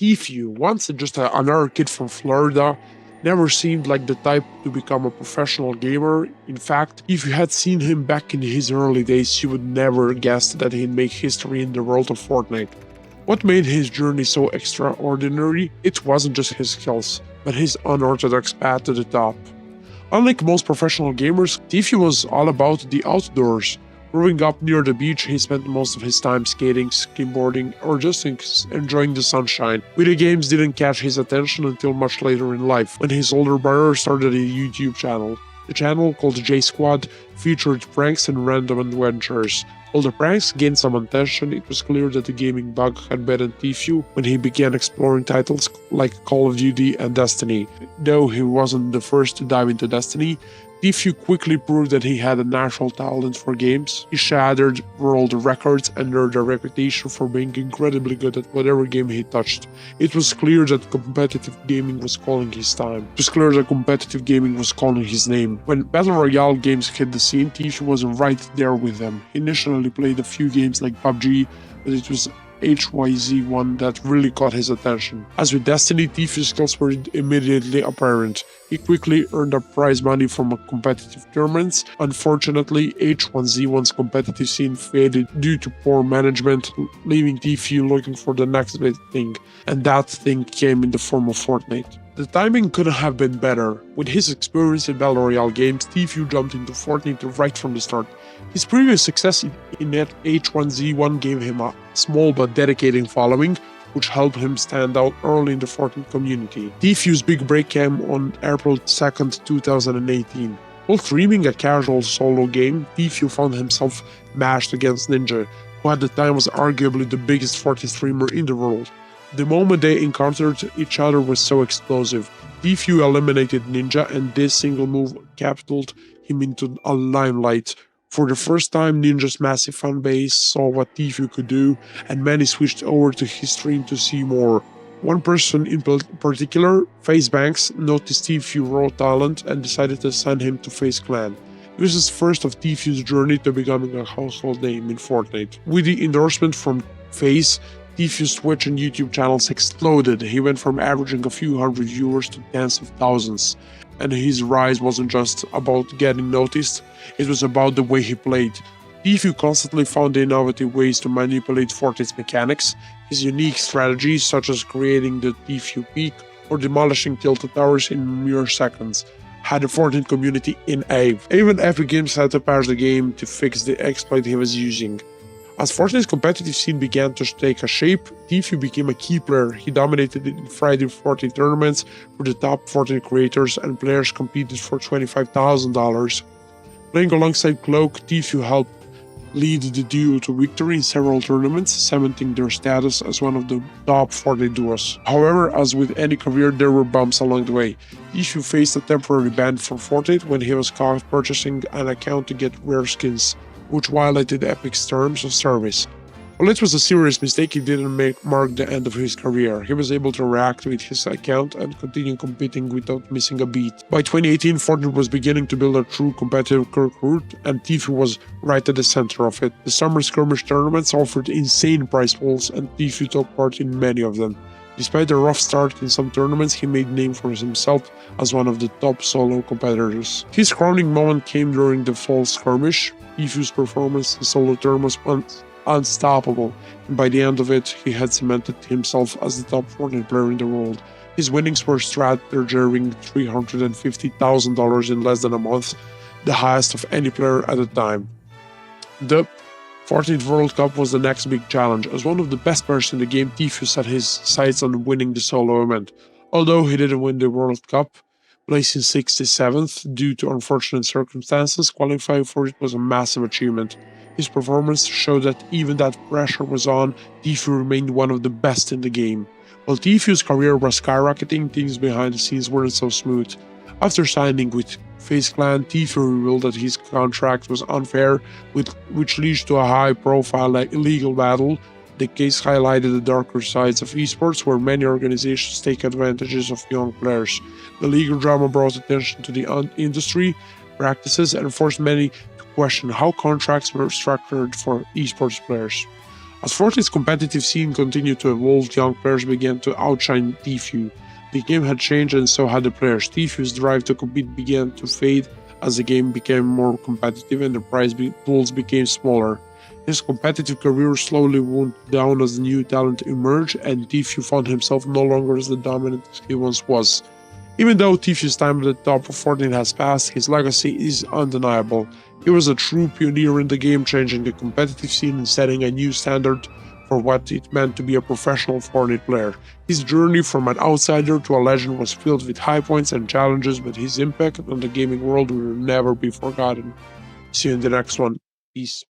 Tfue, once just another kid from Florida, never seemed like the type to become a professional gamer. In fact, if you had seen him back in his early days, you would never guess that he'd make history in the world of Fortnite. What made his journey so extraordinary? It wasn't just his skills, but his unorthodox path to the top. Unlike most professional gamers, Tfue was all about the outdoors. Growing up near the beach, he spent most of his time skating, skateboarding, or just enjoying the sunshine. Video games didn't catch his attention until much later in life, when his older brother started a YouTube channel. The channel, called J Squad, featured pranks and random adventures. While the pranks gained some attention, it was clear that the gaming bug had bitten Tfue when he began exploring titles like Call of Duty and Destiny. Though he wasn't the first to dive into Destiny, Tfue quickly proved that he had a natural talent for games. He shattered world records and earned a reputation for being incredibly good at whatever game he touched. It was clear that competitive gaming was calling his time. It was clear that competitive gaming was calling his name. When Battle Royale games hit the scene, Tfue was right there with them. He initially played a few games like PUBG, but it was HYZ1 that really caught his attention. As with Destiny, Tfue's skills were immediately apparent. He quickly earned up prize money from competitive tournaments. Unfortunately, H1Z1's competitive scene faded due to poor management, leaving Tfue looking for the next big thing, and that thing came in the form of Fortnite. The timing couldn't have been better. With his experience in Battle Royale games, Tfue jumped into Fortnite right from the start. His previous success in H1Z1 gave him a small but dedicated following, which helped him stand out early in the Fortnite community. Tfue's big break came on April 2nd, 2018. While streaming a casual solo game, Tfue found himself matched against Ninja, who at the time was arguably the biggest Fortnite streamer in the world. The moment they encountered each other was so explosive. Tfue eliminated Ninja, and this single move catapulted him into a limelight. For the first time, Ninja's massive fanbase saw what Tfue could do, and many switched over to his stream to see more. One person in particular, FaZe Banks, noticed Tfue's raw talent and decided to send him to FaZe Clan. It was the first of Tfue's journey to becoming a household name in Fortnite. With the endorsement from FaZe, Tfue's Twitch and YouTube channels exploded. He went from averaging a few hundred viewers to tens of thousands. And his rise wasn't just about getting noticed, it was about the way he played. Tfue constantly found innovative ways to manipulate Fortnite's mechanics. His unique strategies, such as creating the Tfue Peak or demolishing tilted towers in mere seconds, had the Fortnite community in awe. Even Epic Games had to patch the game to fix the exploit he was using. As Fortnite's competitive scene began to take a shape, Tfue became a key player. He dominated in Friday Fortnite tournaments where the top Fortnite creators and players competed for $25,000. Playing alongside Cloak, Tfue helped lead the duo to victory in several tournaments, cementing their status as one of the top Fortnite duos. However, as with any career, there were bumps along the way. Tfue faced a temporary ban from Fortnite when he was caught purchasing an account to get rare skins, which violated Epic's terms of service. While it was a serious mistake, it didn't mark the end of his career. He was able to reactivate his account and continue competing without missing a beat. By 2018, Fortnite was beginning to build a true competitive circuit, and Tfue was right at the center of it. The summer skirmish tournaments offered insane prize pools, and Tfue took part in many of them. Despite a rough start in some tournaments, he made a name for himself as one of the top solo competitors. His crowning moment came during the fall skirmish. Tfue's performance in solo tournaments was unstoppable, and by the end of it, he had cemented himself as the top Fortnite player in the world. His winnings were strategizing $350,000 in less than a month, the highest of any player at the time. The Fortnite World Cup was the next big challenge. As one of the best players in the game, Tfue set his sights on winning the solo event. Although he didn't win the World Cup, placing 67th due to unfortunate circumstances, qualifying for it was a massive achievement. His performance showed that even that pressure was on, Tfue remained one of the best in the game. While Tfue's career was skyrocketing, things behind the scenes weren't so smooth. After signing with FaZe Clan, Tfue revealed that his contract was unfair, which led to a high-profile illegal battle. The case highlighted the darker sides of esports, where many organizations take advantages of young players. The legal drama brought attention to the industry practices and forced many to question how contracts were structured for esports players. As Fortnite's competitive scene continued to evolve, young players began to outshine Tfue. The game had changed and so had the players. Tfue's drive to compete began to fade as the game became more competitive and the pools became smaller. His competitive career slowly wound down as new talent emerged, and Tfue found himself no longer as the dominant he once was. Even though Tfue's time at the top of Fortnite has passed, his legacy is undeniable. He was a true pioneer in the game, changing the competitive scene and setting a new standard for what it meant to be a professional Fortnite player. His journey from an outsider to a legend was filled with high points and challenges, but his impact on the gaming world will never be forgotten. See you in the next one. Peace.